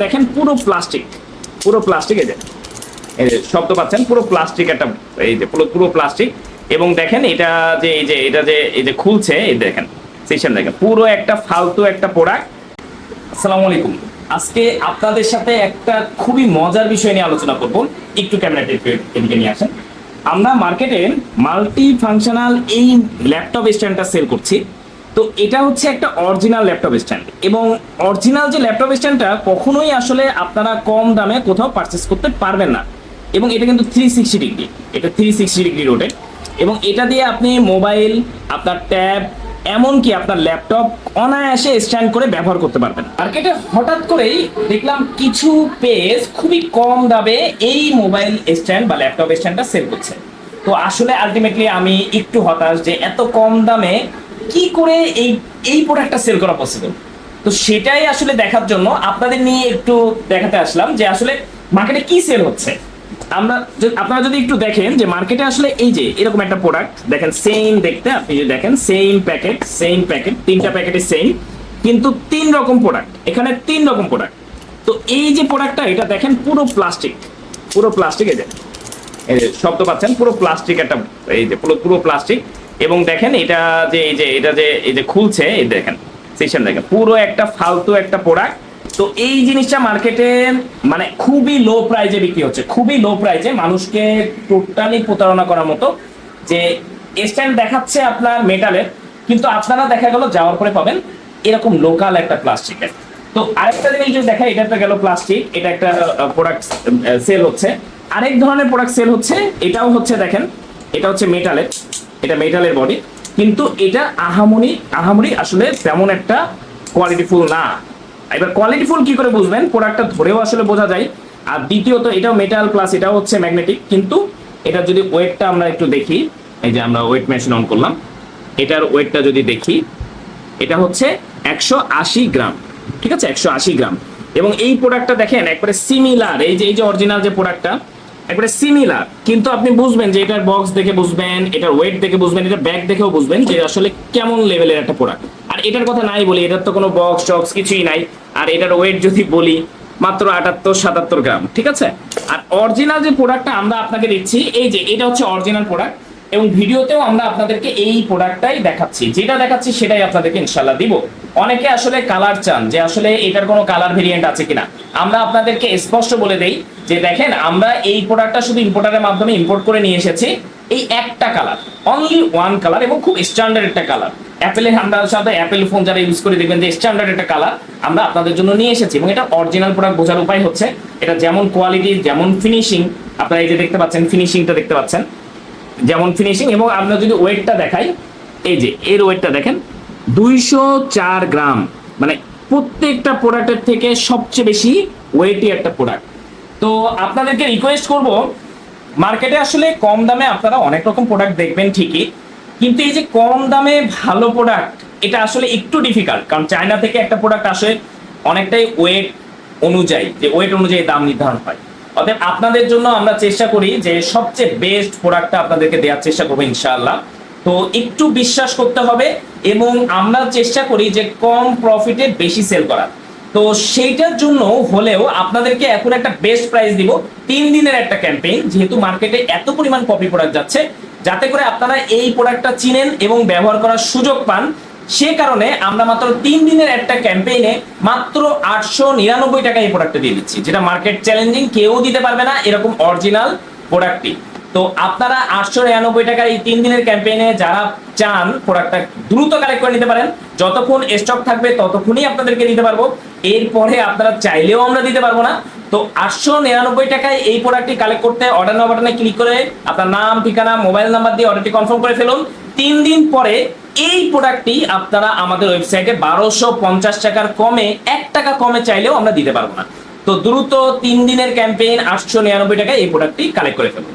দেখেন পুরো প্লাস্টিক এই যে শব্দ পাচ্ছেন, পুরো প্লাস্টিক একটা, এই যে পুরো প্লাস্টিক। এবং দেখেন এটা যে এই যে খুলছে, এই দেখেন সিস্টেম দেখেন, পুরো একটা ফালতু একটা প্রোডাক্ট। আসসালামু আলাইকুম। আজকে আপনাদের সাথে একটা খুবই মজার বিষয় নিয়ে আলোচনা করব। একটু ক্যামেরাটা এদিকে নিয়ে আসেন। আমরা মার্কেটে মাল্টি ফাংশনাল এই ল্যাপটপ স্ট্যান্ডটা সেল করছি। তো এটা হচ্ছে একটা অরিজিনাল ল্যাপটপ স্ট্যান্ড, এবং অরিজিনাল যে ল্যাপটপ স্ট্যান্ডটা কখনোই আসলে আপনারা কম দামে কোথাও পারচেস করতে পারবেন না। এবং এটা কিন্তু 360 ডিগ্রি, এটা 360 ডিগ্রি রোটেট, এবং এটা দিয়ে আপনি মোবাইল, আপনার ট্যাব, এমনকি আপনার ল্যাপটপ অনায়াসে স্ট্যান্ড করে ব্যবহার করতে পারবেন। মার্কেটে হঠাৎ করেই দেখলাম কিছু পেজ খুবই কম দামে এই মোবাইল স্ট্যান্ড বা ল্যাপটপ স্ট্যান্ডটা সেল করছে। তো আসলে আলটিমেটলি আমি একটু হতাশ যে এত কম দামে কি করে এই প্রোডাক্টটা সেল করা পসিবল। তো সেটাই আসলে দেখার জন্য আপনাদের নিয়ে একটু দেখাতে আসলাম যে আসলে মার্কেটে কি সেল হচ্ছে। আপনারা যদি একটু দেখেন যে মার্কেটে আসলে এই যে এরকম একটা প্রোডাক্ট দেখেন, সেম দেখতে, আপনি যদি দেখেন সেম প্যাকেট, তিনটা প্যাকেটে সেম, কিন্তু তিন রকম প্রোডাক্ট, এখানে তিন রকম প্রোডাক্ট। তো এই যে প্রোডাক্টটা, এটা দেখেন পুরো প্লাস্টিক, এই যে শব্দ পাচ্ছেন, পুরো প্লাস্টিক একটা, এই যে পুরো প্লাস্টিক। এবং দেখেন এটা যে এই যে খুলছে, এই দেখেন সিস্টেম দেখেন, পুরো একটা ফালতু একটা প্রোডাক্ট। তো এই জিনিসটা মার্কেটে মানে খুবই লো প্রাইজে বিক্রি হচ্ছে, খুবই লো প্রাইজে, মানুষকে টোটালি প্রতারণা করার মতো। যে স্ট্যান্ড দেখাচ্ছে আপনার মেটালের, কিন্তু আপনারা দেখা গেল যাওয়ার পরে পাবেন এরকম লোকাল একটা প্লাস্টিকের। তো আরেকটা জিনিস যদি দেখা, এটা একটা গেল প্লাস্টিক, এটা একটা প্রোডাক্ট সেল হচ্ছে। আরেক ধরনের প্রোডাক্ট সেল হচ্ছে, এটাও হচ্ছে দেখেন, এটা হচ্ছে মেটালের, এটা মেটালের বডি, কিন্তু এটা আহামরি আসলে তেমন একটা কোয়ালিটিফুল না। এবার কোয়ালিটিফুল কি করে বুঝবেন, প্রোডাক্টটা ধরেও আসলে বোঝা যায়। আর দ্বিতীয়ত এটাও মেটাল প্লাস এটাও হচ্ছে ম্যাগনেটিক, কিন্তু এটা যদি ওয়েটটা আমরা একটু দেখি, এই যে আমরা ওয়েট মেশিন অন করলাম, এটার ওয়েটটা যদি দেখি, এটা হচ্ছে 180 গ্রাম, ঠিক আছে, 180 গ্রাম। এবং এই প্রোডাক্টটা দেখেন একবারে সিমিলার, এই যে অরিজিনাল যে প্রোডাক্টটা একবারে সিমিলার, কিন্তু আপনি বুঝবেন যে এটার বক্স দেখে বুঝবেন, এটার ওয়েট দেখে বুঝবেন, এটা ব্যাগ দেখেও বুঝবেন যে আসলে কেমন লেভেলের একটা প্রোডাক্ট। আর এটার কথা নাই বলি, এটার তো কোনো বক্স টক্স কিছুই নাই। আর এটার ওয়েট যদি বলি মাত্র 78-77 গ্রাম, ঠিক আছে। আর অরিজিনাল যে প্রোডাক্টটা আমরা আপনাকে দিচ্ছি, এই যে এটা হচ্ছে অরিজিনাল প্রোডাক্ট, এবং ভিডিওতেও আমরা আপনাদেরকে এই প্রোডাক্টটাই দেখাচ্ছি, যেটা দেখাচ্ছি সেটাই আপনাদেরকে ইনশাল্লাহ দিব। অনেকে আসলে কালার চান যে আসলে এটার কোনো কালার ভেরিয়েন্ট আছে কিনা, আমরা আপনাদেরকে স্পষ্ট বলে দেই যে দেখেন, আমরা এই প্রোডাক্টটা শুধু ইম্পোর্টারের মাধ্যমে ইম্পোর্ট করে নিয়ে এসেছি। এই একটা কালার, অনলি ওয়ান কালার, এবং খুব স্ট্যান্ডার্ড একটা কালার। অ্যাপেলের, আমরা সাথে অ্যাপেল ফোন যারা ইউজ করে দেখবেন যে স্ট্যান্ডার্ড একটা কালার আমরা আপনাদের জন্য নিয়ে এসেছি। এবং এটা অরিজিনাল প্রোডাক্ট বোঝার উপায় হচ্ছে এটা যেমন কোয়ালিটি, যেমন ফিনিশিং, আপনারা এই যে দেখতে পাচ্ছেন ফিনিশিংটা দেখতে পাচ্ছেন, যেমন ফিনিশিং। এবং আমরা যদি ওয়েটটা দেখাই, এই যে এর ওয়েটটা দেখেন 204 গ্রাম, মানে প্রত্যেকটা প্রোডাক্টের থেকে সবচেয়ে বেশি ওয়েটি একটা প্রোডাক্ট। তো আপনাদেরকে রিকোয়েস্ট করব, মার্কেটে আসলে কম দামে আপনারা অনেক রকম প্রোডাক্ট দেখবেন ঠিকই, কিন্তু এই যে কম দামে ভালো প্রোডাক্ট, এটা আসলে একটু ডিফিকাল্ট, কারণ চায়না থেকে একটা প্রোডাক্ট আসে অনেকটাই ওয়েট অনুযায়ী, যে ওয়েট অনুযায়ী দাম নির্ধারণ হয়। অতএব আপনাদের জন্য আমরা চেষ্টা করি যে সবচেয়ে বেস্ট প্রোডাক্টটা আপনাদেরকে দেওয়ার চেষ্টা করবো ইনশাআল্লাহ। তো একটু বিশ্বাস করতে হবে, এবং আমরা চেষ্টা করি যে কম প্রফিটে বেশি সেল করার। তো সেইটার জন্য হলেও আপনাদেরকে এখন একটা বেস্ট প্রাইস দিব, 3 দিনের একটা ক্যাম্পেইন, যেহেতু মার্কেটে এত পরিমাণ কপি প্রোডাক্ট যাচ্ছে, যাতে করে আপনারা এই প্রোডাক্টটা চিনেন এবং ব্যবহার করার সুযোগ পান। সে কারণে আমরা মাত্র 3 দিনের একটা ক্যাম্পেইনে মাত্র 899 টাকা এই প্রোডাক্টটা দিয়ে দিচ্ছি, যেটা মার্কেট চ্যালেঞ্জিং, কেউ দিতে পারবে না এরকম অরিজিনাল প্রোডাক্টটি। তো আপনারা 899 টাকার এই 3 দিনের ক্যাম্পেইনে যারা চান প্রোডাক্টটা দ্রুত কালেক্ট করে নিতে পারেন, যতক্ষণ স্টক থাকবে ততক্ষণই আপনাদেরকে দিতে পারবো, এরপরে আপনারা চাইলেও আমরা দিতে পারবো না। তো 899 টাকায় এই প্রোডাক্টটি কালেক্ট করতে অর্ডার নাও বাটনে ক্লিক করে আপনার নাম, ঠিকানা, মোবাইল নাম্বার দিয়ে অর্ডারটি কনফার্ম করে ফেলুন। 3 দিন পরে এই প্রোডাক্টটি আপনারা আমাদের ওয়েবসাইটে 1250 টাকার কমে, 1 টাকা কমে চাইলেও আমরা দিতে পারবো না। তো দ্রুত 3 দিনের ক্যাম্পেইন 899 টাকায় এই প্রোডাক্টটি কালেক্ট করে ফেলুন।